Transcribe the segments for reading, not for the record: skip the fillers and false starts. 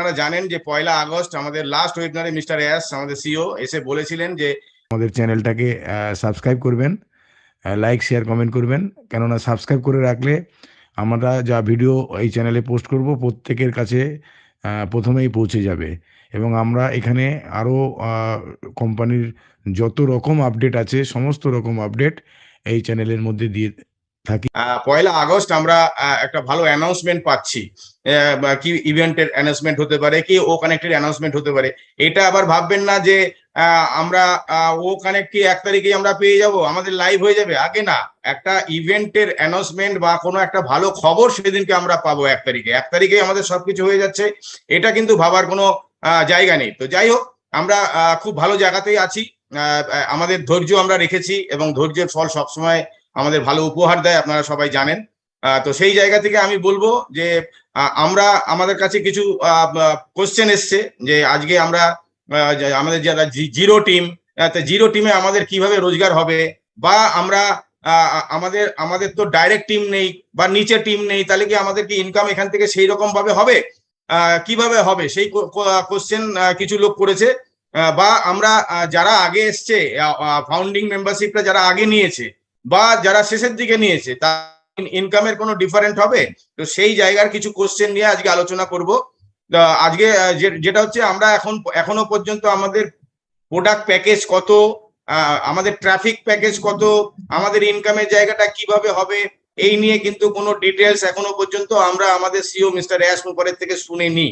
আপনারা জানেন যে 1 আগস্ট আমাদের লাস্ট ওয়েবিনারে মিস্টার এস আমাদের সিও এসে বলেছিলেন যে আমাদের চ্যানেলটাকে সাবস্ক্রাইব করবেন, লাইক শেয়ার কমেন্ট করবেন। কেননা সাবস্ক্রাইব করে রাখলে আমরা যা ভিডিও এই চ্যানেলে পোস্ট করব প্রত্যেকের কাছে প্রথমেই পৌঁছে যাবে। এবং আমরা এখানে আরও কোম্পানির যত রকম আপডেট আছে সমস্ত রকম আপডেট এই চ্যানেলের মধ্যে দিয়ে থাকি। 1 আগস্ট আমরা একটা ভালো অ্যানাউন্সমেন্ট পাচ্ছি। কি ইভেন্টের অ্যানাউন্সমেন্ট হতে পারে, কি ও কানেক্টের অ্যানাউন্সমেন্ট হতে পারে। এটা আবার ভাববেন না যে আমরা ও কানেক্ট কি 1 তারিখেই আমরা পেয়ে যাব, আমাদের লাইভ হয়ে যাবে। আগে না, একটা ইভেন্টের অ্যানাউন্সমেন্ট বা কোনো একটা ভালো খবর সেদিনকে আমরা পাবো 1 তারিখে। 1 তারিখে আমাদের সবকিছু হয়ে যাচ্ছে, এটা কিন্তু ভাবার কোনো জায়গা নেই। তো যাই হোক, আমরা খুব ভালো জায়গাতেই আছি। আমাদের ধৈর্য আমরা রেখেছি এবং ধৈর্যের ফল সবসময় আমাদের ভালো উপহার দেয়, আপনারা সবাই জানেন। তো সেই জায়গা থেকে আমি বলবো যে আমরা আমাদের কাছে কিছু কোশ্চেন এসছে যে আজকে আমরা আমাদের যারা জিরো টিম, জিরো টিমে আমাদের কিভাবে রোজগার হবে, বা আমরা আমাদের আমাদের তো ডাইরেক্ট টিম নেই বা নিচে টিম নেই, তাহলে কি আমাদের কি ইনকাম এখান থেকে সেই রকম ভাবে হবে, কিভাবে হবে, সেই কোশ্চেন কিছু লোক করেছে। বা আমরা যারা আগে এসছে, ফাউন্ডিং মেম্বারশিপটা যারা আগে নিয়েছে বা যারা শেষের দিকে নিয়েছে, তা ইনকামের কোনো ডিফারেন্ট হবে। তো সেই জায়গার কিছু কোশ্চেন নিয়ে আজকে আলোচনা করব। আজকে যেটা হচ্ছে, আমরা এখনো পর্যন্ত আমাদের প্রোডাক্ট প্যাকেজ কত, আমাদের ট্রাফিক প্যাকেজ কত, আমাদের ইনকামের জায়গাটা কিভাবে হবে, এই নিয়ে কিন্তু কোনো ডিটেলস এখনো পর্যন্ত আমরা আমাদের সিও মিস্টার এস মুপারের থেকে শুনিনি।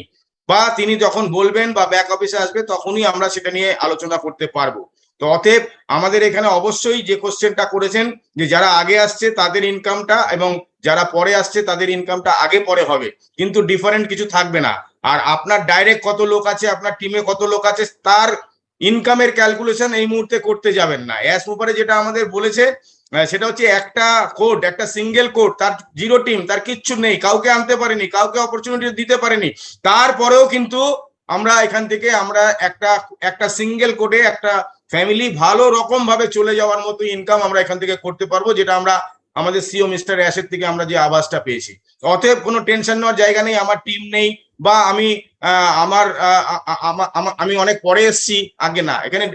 বা তিনি যখন বলবেন বা ব্যাক অফিসে আসবে তখনই আমরা সেটা নিয়ে আলোচনা করতে পারবো। তো অতএব আমাদের এখানে অবশ্যই যে কোশ্চেনটা করেছেন যে যারা আগে আসছে তাদের ইনকামটা এবং যারা পরে আসছে তাদের ইনকামটা আগে পরে হবে, কিন্তু ডিফারেন্ট কিছু থাকবে না। আর আপনার ডাইরেক্ট কত লোক আছে, আপনার টিমে কত লোক আছে, তার ইনকামের ক্যালকুলেশন এই মুহূর্তে করতে যাবেন না। অ্যাস মুপারে যেটা আমাদের বলেছে সেটা হচ্ছে একটা কোড, একটা সিঙ্গেল কোড, তার জিরো টিম, তার কিচ্ছু নেই, কাউকে আনতে পারেনি, কাউকে অপরচুনিটি দিতে পারেনি। তারপরেও কিন্তু আমরা এখান থেকে আমরা একটা সিঙ্গেল কোডে একটা ফ্যামিলি ভালো রকম ভাবে চলে যাওয়ার মতো ইনকাম আমরা এখান থেকে করতে পারবো, যেটা আমরা আমাদের সিও মিস্টার অ্যাশের থেকে আমরা যে আওয়াজটা পেয়েছি। অতএব কোনো টেনশন নেওয়ার জায়গা নেই। আমার টিম নেই বা আমি আমি অনেক পরে এসছি, আগে না। এখানে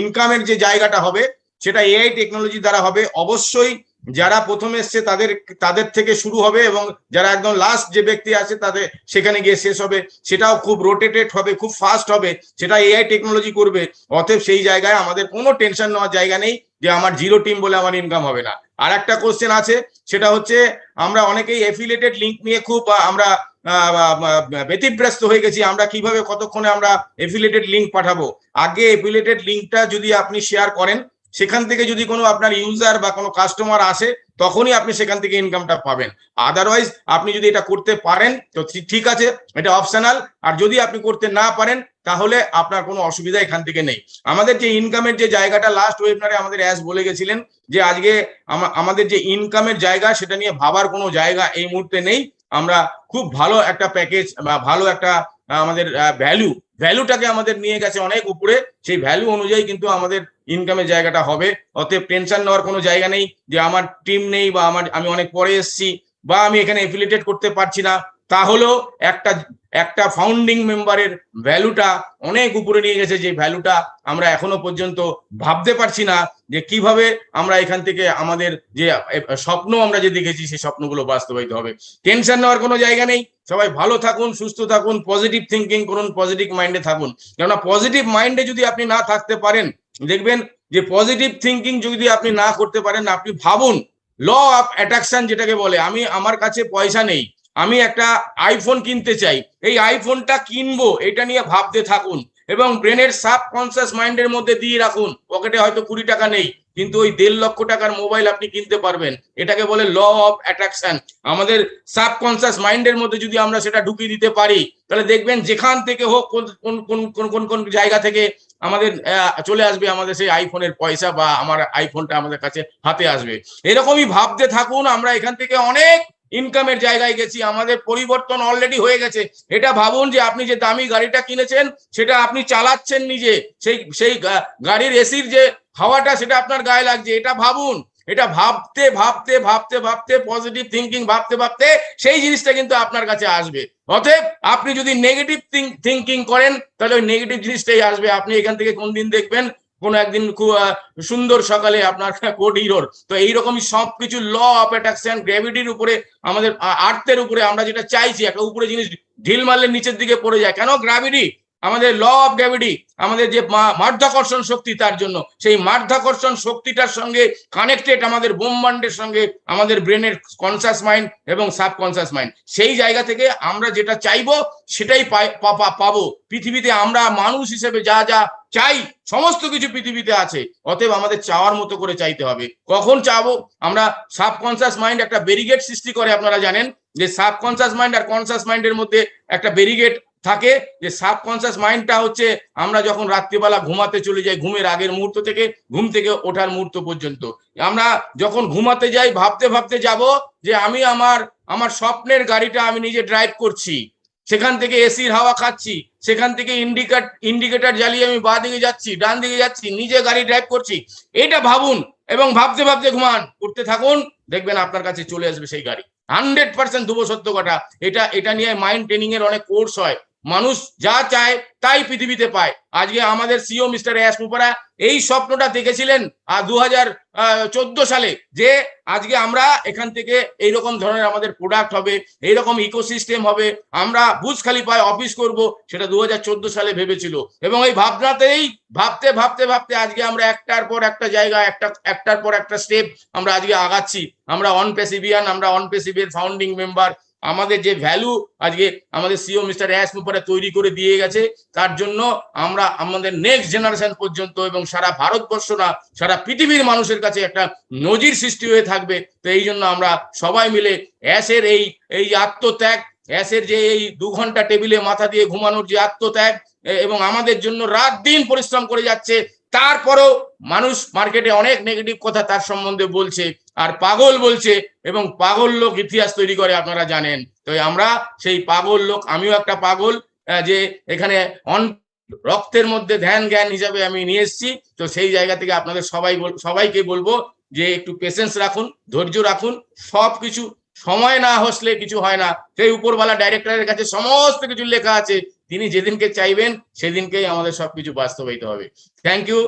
ইনকামের যে জায়গাটা হবে সেটা এআই টেকনোলজি দ্বারা হবে। অবশ্যই যারা প্রথমে এসছে তাদের থেকে শুরু হবে এবং যারা একদম লাস্ট যে ব্যক্তি আছে তাদের সেখানে গিয়ে শেষ হবে। সেটাও খুব রোটেটেড হবে, খুব ফাস্ট হবে, সেটা এআই টেকনোলজি করবে। অতএব সেই জায়গায় আমাদের কোনো টেনশন নেওয়ার জায়গা নেই যে আমার জিরো টিম বলে আমার ইনকাম হবে না। আর একটা কোশ্চেন আছে, সেটা হচ্ছে আমরা অনেকেই এফিলিয়েটেড লিঙ্ক নিয়ে খুব আমরা ব্যতিব্যস্ত হয়ে গেছি। আমরা কিভাবে কতক্ষণে আমরা এফিলিয়েটেড লিঙ্ক পাঠাবো। আগে এফিলিয়েটেড লিঙ্কটা যদি আপনি শেয়ার করেন, সেখান থেকে যদি কোনো আপনার ইউজার বা কোনো কাস্টমার আসে, তখনই আপনি সেখান থেকে ইনকামটা পাবেন। আদারওয়াইজ আপনি যদি এটা করতে পারেন তো ঠিক আছে, এটা অপশনাল। আর যদি আপনি করতে না পারেন তাহলে আপনার কোনো অসুবিধা এখান থেকে নেই। আমাদের যে ইনকামের যে জায়গাটা লাস্ট ওয়েবিনারে আমাদের অ্যাস বলে গেছিলেন যে আজকে আমাদের যে ইনকামের জায়গা সেটা নিয়ে ভাবার কোনো জায়গা এই মুহূর্তে নেই। আমরা খুব ভালো একটা প্যাকেজ বা ভালো একটা আমাদের ভ্যালুটাকে আমাদের নিয়ে গেছে অনেক উপরে। সেই ভ্যালু অনুযায়ী কিন্তু আমাদের ইনকামের জায়গাটা হবে। অতএব টেনশন নেওয়ার কোনো জায়গা নেই যে আমার টিম নেই বা আমি অনেক পরে এসেছি বা আমি এখানে এফিলিয়েটেড করতে পারছি না। তাহলেও একটা ফাউন্ডিং মেম্বারের ভ্যালুটা অনেক উপরে নিয়ে গেছে, যে ভ্যালুটা আমরা এখনো পর্যন্ত ভাবতে পারছি না যে কিভাবে আমরা এখান থেকে আমাদের যে স্বপ্ন আমরা যে দেখেছি সেই স্বপ্নগুলো বাস্তবায়িত হবে। টেনশন নেওয়ার কোনো জায়গা নেই। সবাই ভালো থাকুন, সুস্থ থাকুন, পজিটিভ থিঙ্কিং করুন, পজিটিভ মাইন্ডে থাকুন। কেননা পজিটিভ মাইন্ডে যদি আপনি না থাকতে পারেন, দেখবেন যে পজিটিভ থিঙ্কিং যদি আপনি না করতে পারেন, আপনি ভাবুন ল অফ অ্যাট্রাকশন যেটাকে বলে, আমার কাছে পয়সা নেই, আমি একটা আইফোন কিনতে চাই, এই আইফোনটা কিনবো, এটা নিয়ে ভাবতে থাকুন এবং ব্রেনের সাবকনসিয়াস মাইন্ডের মধ্যে দিয়ে রাখুন। পকেটে হয়তো 20 টাকা নেই, কিন্তু ওই 1.5 লক্ষ টাকার মোবাইল আপনি কিনতে পারবেন। এটাকে বলে ল অফ অ্যাট্রাকশন। আমাদের সাবকনসিয়াস মাইন্ডের মধ্যে যদি আমরা সেটা ঢুকিয়ে দিতে পারি, তাহলে দেখবেন যেখান থেকে হোক, কোন কোন কোন কোন কোন জায়গা থেকে আমাদের চলে আসবে আমাদের সেই আইফোনের পয়সা, বা আমার আইফোনটা আমাদের কাছে হাতে আসবে। এরকমই ভাবতে থাকুন। আমরা এখান থেকে অনেক ইনকামের জায়গায় গেছি, আমাদের পরিবর্তন অলরেডি হয়ে গেছে। এটা ভাবুন যে আপনি যে দামি গাড়িটা কিনেছেন সেটা আপনি চালাচ্ছেন নিজে, সেই গাড়ির এসির যে হাওয়াটা সেটা আপনার গায়ে লাগছে, এটা ভাবুন। এটা ভাবতে ভাবতে ভাবতে ভাবতে পজিটিভ থিঙ্কিং ভাবতে ভাবতে সেই জিনিসটা কিন্তু আপনার কাছে আসবে। অতএব আপনি যদি নেগেটিভ থিঙ্কিং করেন তাহলে ওই নেগেটিভ জিনিসটাই আসবে। আপনি এখান থেকে কোন দিন দেখবেন কোন একদিন খুব সুন্দর সকালে আপনার কোড হিরোর। তো এইরকমই সবকিছু ল অফ অ্যাট্রাকশন, গ্র্যাভিটির উপরে, আমাদের আর্থের উপরে আমরা যেটা চাইছি, একটা উপরে জিনিস ঢিল মারলে নিচের দিকে পড়ে যায় কেন? গ্র্যাভিটি, আমাদের ল অফ গ্র্যাভিটি, আমাদের যে মাধ্যাকর্ষণ শক্তি, তার জন্য সেই মাধ্যাকর্ষণ শক্তিটার সঙ্গে কানেক্টেড আমাদের ব্রহ্মাণ্ডের সঙ্গে আমাদের ব্রেনের কনসাস মাইন্ড এবং সাবকনসাস মাইন্ড। সেই জায়গা থেকে আমরা যেটা চাইবো সেটাই পাবো। পৃথিবীতে আমরা মানুষ হিসেবে যা যা চাই সমস্ত কিছু পৃথিবীতে আছে। অতএব আমাদের চাওয়ার মতো করে চাইতে হবে। কখন চাবো আমরা? সাবকনসাস মাইন্ড একটা ব্যারিগেড সৃষ্টি করে। আপনারা জানেন যে সাবকনসাস মাইন্ড আর কনসাস মাইন্ডের মধ্যে একটা ব্যারিগেড থাকে। যে সাবকনসাস মাইন্ডটা হচ্ছে আমরা যখন রাত্রিবেলা ঘুমাতে চলে যাই, ঘুমের আগের মুহূর্ত থেকে ঘুম থেকে ওঠার মুহূর্ত পর্যন্ত, আমরা যখন ঘুমাতে যাই ভাবতে ভাবতে যাব যে আমি আমার স্বপ্নের গাড়িটা আমি নিজে ড্রাইভ করছি, সেখান থেকে এসির হাওয়া খাচ্ছি, সেখান থেকে ইন্ডিকেটর জ্বালিয়ে আমি বাঁ দিকে যাচ্ছি, ডান দিকে যাচ্ছি, নিজে গাড়ি ড্রাইভ করছি। এটা ভাবুন এবং ভাবতে ভাবতে ঘুমান, উঠতে থাকুন, দেখবেন আপনার কাছে চলে আসবে সেই গাড়ি। 100% দেবো সত্য কথা। এটা নিয়ে মাইন্ড ট্রেনিং এর অনেক কোর্স হয়। মানুষ যা চায় তাই পৃথিবীতে পায়। আজকে আমাদের সিও মিস্টার এস মুপারা এই স্বপ্নটা দেখেছিলেন 2014 সালে, যে আজকে আমরা এখান থেকে এইরকম ধরনের আমাদের প্রোডাক্ট হবে, এইরকম ইকোসিস্টেম হবে, আমরা বুর্জ খলিফায় অফিস করব, সেটা 2014 সালে ভেবেছিল। এবং এই ভাবনাতেই ভাবতে ভাবতে ভাবতে আজকে আমরা একটার পর একটা জায়গা, একটার পর একটা স্টেপ আমরা আজকে আগাচ্ছি। আমরা অনপেসিভিয়ান, আমরা অনপেসিভের ফাউন্ডিং মেম্বার। আমাদের যে ভ্যালু আজকে আমাদের সিও মিস্টার এস মুপারা তৈরি করে দিয়ে গেছে, তার জন্য আমরা আমাদের নেক্সট জেনারেশন পর্যন্ত এবং সারা ভারতবর্ষ না সারা পৃথিবীর মানুষের কাছে একটা নজির সৃষ্টি হয়ে থাকবে। তো এই জন্য আমরা সবাই মিলে অ্যাসের এই আত্মত্যাগ, অ্যাসের যে এই 2 ঘন্টা টেবিলে মাথা দিয়ে ঘুমানোর যে আত্মত্যাগ, এবং আমাদের জন্য রাত দিন পরিশ্রম করে যাচ্ছে, তারপরেও মানুষ মার্কেটে অনেক নেগেটিভ কথা তার সম্বন্ধে বলছে আর পাগল বলছে, এবং পাগল লোক ইতিহাস তৈরি করে, আপনারা জানেন। তো আমরা সেই পাগল লোক, আমিও একটা পাগল, যে এখানে রক্তের মধ্যে ধ্যান জ্ঞান হিসাবে আমি নিয়ে এসেছি। তো সেই জায়গা থেকে আপনাদের সবাইকে বলবো যে একটু পেশেন্স রাখুন, ধৈর্য রাখুন। সবকিছু সময় না হসলে কিছু হয় না। সেই উপরওয়ালা ডাইরেক্টরের কাছে সমস্ত কিছু লেখা আছে, তিনি যেদিনকে চাইবেন সেদিনকেই আমাদের সবকিছু বাস্তবায়িত হবে। Thank you.